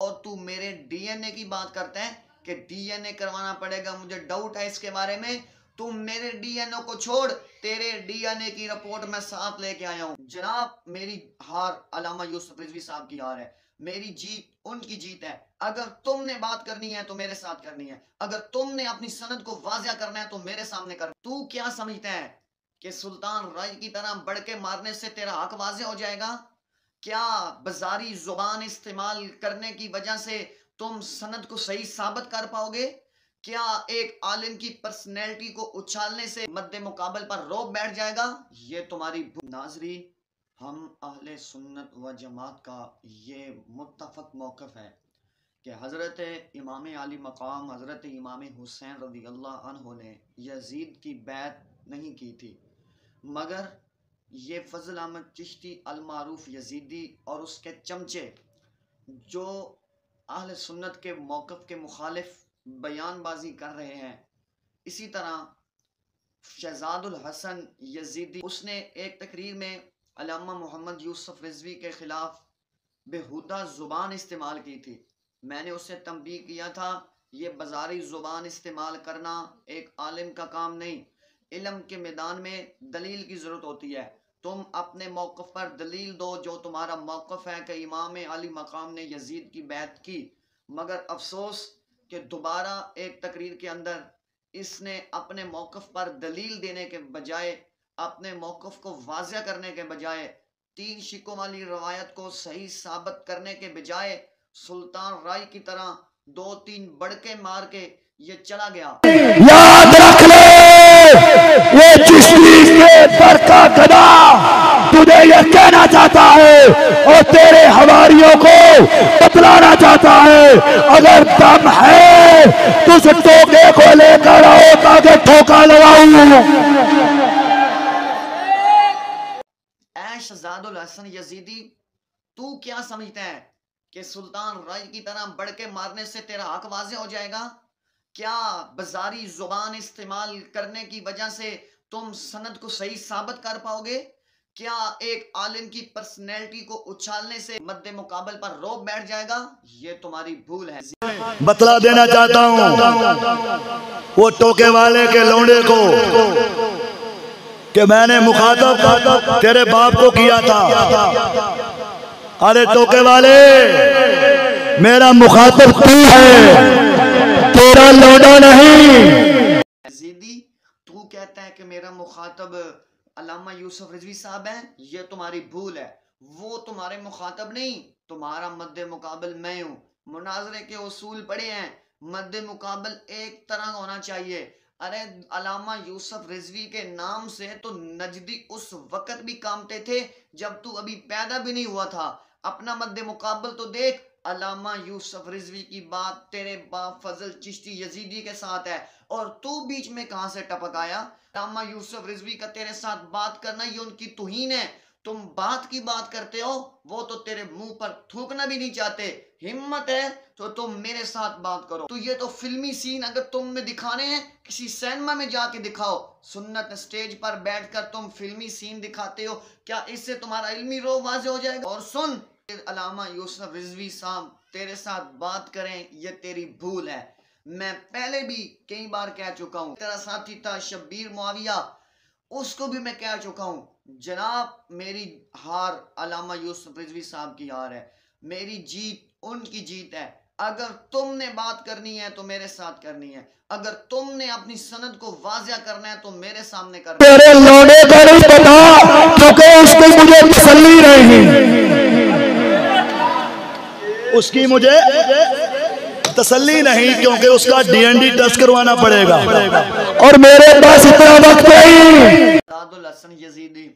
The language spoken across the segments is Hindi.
और तू मेरे डीएनए की बात करता है कि डीएनए करवाना पड़ेगा, मुझे डाउट है इसके बारे में। तू मेरे डीएनए को छोड़, तेरे डीएनए की रिपोर्ट मैं साथ लेके आया हूं। जनाब मेरी हार अल्लामा यूसुफ रिजवी साहब की हार है, मेरी जीत उनकी जीत है। अगर तुमने बात करनी है तो मेरे साथ करनी है, अगर तुमने अपनी सनद को वाजिया करना है तो मेरे सामने कर। तू क्या समझता है कि सुल्तान राय की तरह बढ़ के मारने से तेरा हक वाजिया हो जाएगा? क्या बाजारी जुबान इस्तेमाल करने की वजह से तुम सनद को सही साबित कर पाओगे? क्या एक आलिम की पर्सनैलिटी को उछालने से मद्दे मुकाबल पर रोब बैठ जाएगा? ये तुम्हारी नाजरी, हम अहले सुन्नत व जमात का ये मुत्तफक मौक़िफ़ है कि हज़रत इमाम आली मकाम हज़रत इमाम हुसैन रज़ी अल्लाह अन्हु ने यजीद की बैत नहीं की थी, मगर ये फजल अहमद चिश्ती अलमारूफ यजीदी और उसके चमचे जो अहले सुन्नत के मौक़िफ़ के मुखालिफ बयानबाजी कर रहे हैं। इसी तरह शहजादुल हसन यजीदी, उसने एक तकरीर में अल्लामा मोहम्मद यूसुफ रिजवी के ख़िलाफ़ बेहुदा ज़ुबान इस्तेमाल की थी। मैंने उससे तंबीह किया था, ये बाजारी ज़ुबान इस्तेमाल करना एक आलिम का काम नहीं। इल्म के मैदान में दलील की ज़रूरत होती है। तुम अपने मौक़िफ़ पर दलील दो, जो तुम्हारा मौक़िफ़ है कि इमाम अली मकाम ने यजीद की बैत की। मगर अफसोस कि दोबारा एक तकरीर के अंदर इसने अपने मौक़िफ़ पर दलील देने के बजाय, अपने मौक़िफ़ को वाज़िया करने के बजाय, 3 शिकों वाली रवायत को सही साबित करने के बजाय सुल्तान राय की तरह 2-3 बड़के मार के ये चला गया। याद रख ले, ये चिश्ती के पर का गदा तुझे ये कहना चाहता है और तेरे हवारियों को बतलाना चाहता है, अगर दम है तो उस टोके को लेकर आओ ताकि ठोका लगाऊं। शहजादुल हसन यजीदी, तू क्या समझता है कि सुल्तान राय की तरह बढ़ के मारने से तेरा हक वाज़िया हो जाएगा? क्या बाजारी जुबान इस्तेमाल करने की वजह से तुम सनद को सही साबित कर पाओगे? क्या एक आलिम की पर्सनैलिटी को उछालने से मद्दे मुकाबल पर रोब बैठ जाएगा? ये तुम्हारी भूल है। बतला देना चाहता हूं वो टोके वाले के लौंडे को कि मैंने मुखातब तेरे बाप को किया था। अरे टोके वाले, मेरा मुखातब तू है, तेरा लौंडा नहीं। यजीदी, तू कहता है कि मेरा मुखातब अल्लामा यूसुफ रिजवी साहब हैं, ये तुम्हारी भूल है। वो तुम्हारे मुखातब नहीं, तुम्हारा मद्दे मुकाबल मैं हूँ। मुनाजरे के उसूल पढ़े हैं, मद्दे मुकाबल एक तरह होना चाहिए। अरे अल्लामा यूसुफ रिजवी के नाम से तो नजदी उस वक्त भी कामते थे जब तू अभी पैदा भी नहीं हुआ था। अपना मद्दे मुकाबल तो देख। अल्लामा यूसुफ रिजवी की बात तेरे बाप फजल चिश्ती यजीदी के साथ है और तू बीच में कहां से टपक आया? अल्लामा यूसुफ रिजवी का तेरे साथ बात करना ये उनकी तौहीन है। तुम बात की बात करते हो, वो तो तेरे मुंह पर थूकना भी नहीं चाहते। हिम्मत है तो तुम मेरे साथ बात करो। तो ये तो फिल्मी सीन अगर तुमने दिखाने हैं, किसी सिनेमा में जाके दिखाओ। सुन्नत स्टेज पर बैठकर तुम फिल्मी सीन दिखाते हो, क्या इससे तुम्हारा इल्मी रो वाज़े हो जाएगा? और सुन, अल्लामा यूसुफ रिजवी साहब तेरे साथ बात करें ये तेरी भूल है। मैं पहले भी कई बार कह चुका हूं। तेरा साथी था शब्बीर मुआविया, उसको भी मैं कह चुका हूं। जनाब मेरी हार अल्लामा यूसुफ रिजवी साहब की हार है, मेरी जीत उनकी जीत है। अगर तुमने बात करनी है तो मेरे साथ करनी है, अगर तुमने अपनी सनद को वाजिया करना है तो मेरे सामने करना है। तेरे लौंडे का नहीं पता क्योंकि उसकी मुझे तसल्ली नहीं, उसकी मुझे तसल्ली नहीं क्योंकि उसका डीएनडी टेस्ट करवाना पड़ेगा और मेरे पास इतना वक्त नहीं। शहजादुल हसन यजीदी,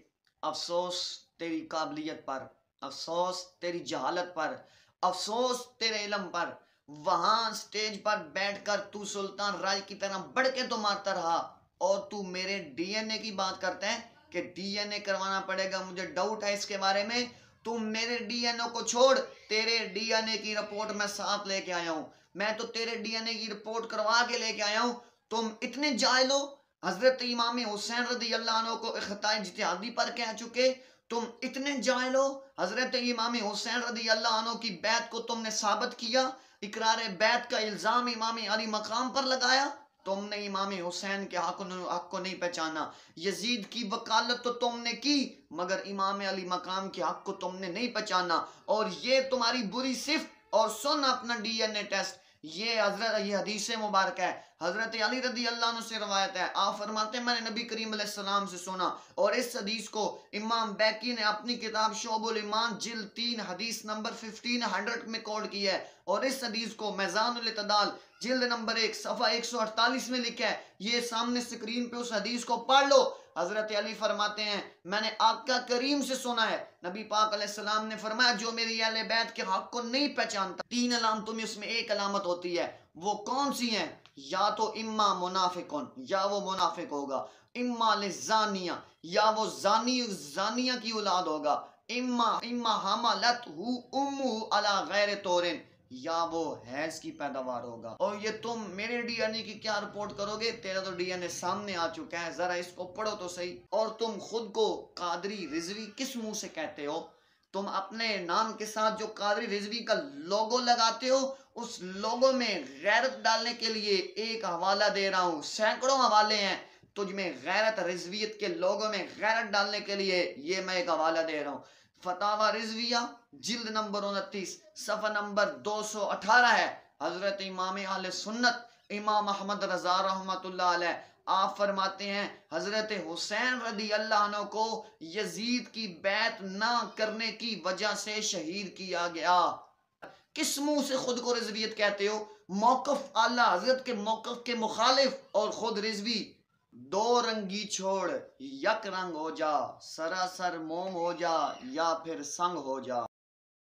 अफसोस तेरी काबिलियत पर, अफसोस तेरी जहालत पर, अफसोस तेरे इल्म पर। वहां स्टेज पर बैठकर तू सुल्तान राय की तरह बढ़ के तो मारता रहा और तू मेरे डीएनए की बात करता है कि डीएनए करवाना पड़ेगा, मुझे डाउट है इसके बारे में। तू मेरे डीएनए को छोड़, तेरे डीएनए की रिपोर्ट मैं साथ लेके आया हूं। मैं तो तेरे डीएनए की रिपोर्ट करवा के लेके आया हूं। तुम इतने जाहिल हो, हजरत इमाम हुसैन रज़ी अल्लाह अन्हु को इख्तियार इज्तिहादी पर कह चुके, तुम इतने जाहिल हो। हजरत इमाम हुसैन रदी अल्लाह अन्हु की बैत को तुमने साबित किया, इकरार बैत का इल्जाम इमाम अली मकाम पर लगाया। तुमने इमाम हुसैन के हक को नहीं पहचाना। यजीद की वकालत तो तुमने की, मगर इमाम अली मकाम के हक को तुमने नहीं पहचाना। और ये तुम्हारी बुरी सिफ्त। और सुन अपना डीएनए टेस्ट, ये हदीस मुबारक है, हजरत अली रदी अल्लाह अन्हु से रवायत है। आप फरमाते हैं मैंने नबी करीम अलैहिस्सलाम से सुना। और इस हदीस को इमाम बैकी ने अपनी किताब शोबुल ईमान जिल्द 3 हदीस नंबर 1500 में कोड किया है। और इस हदीस को मीज़ानुल इत्तिदाल जिल्द नंबर 1 सफ़ा 148 में लिखा है। ये सामने स्क्रीन पे उस हदीस को पढ़ लो। हजरत अली फरमाते हैं मैंने आका करीम से सुना है, नबी पाक अलैहिस्सलाम ने फरमाया जो मेरी अहले बैत के हक को नहीं पहचानता, 3 अलामतों में उसमें एक अलामत होती है। वो कौन सी है? या तो इम्मा मुनाफिकुन, या वो मुनाफिक होगा, इम्मा लिज़ानिया, या वो जानिया की औलाद होगा, इम्मा हमालत हु उम्मु अला गैर तोरिन, या वो हैज की पैदावार होगा। और ये तुम मेरे डीएनए की क्या रिपोर्ट करोगे? तेरा तो डीएनए सामने आ चुका है, जरा इसको पढ़ो तो सही। और तुम खुद को कादरी रिजवी किस मुंह से कहते हो? तुम अपने नाम के साथ जो कादरी रिजवी का लोगो लगाते हो, उस लोगो में गैरत डालने के लिए एक हवाला दे रहा हूं, सैकड़ों हवाले हैं। तुझ में गैरत रिजवियत के लोगों में गैरत डालने के लिए ये मैं एक हवाला दे रहा हूँ। फतावा रिजविया जिल्द नंबर 29 सफ़ा नंबर 218 है। हजरत इमाम अहले सुन्नत इमाम अहमद रजा रहमतुल्लाह अलैह आप फरमाते हैं हजरत हुसैन रदी अल्लाह अन्हु को यजीद की बैत ना करने की वजह से शहीद किया गया। किस मुंह से खुद को रिजवियत कहते हो? मौकफ आला हजरत के मौकफ के मुखालिफ और खुद रिजवी। दो रंगी छोड़ यक रंग हो जा, सरासर मोम हो जा या फिर संग हो जा।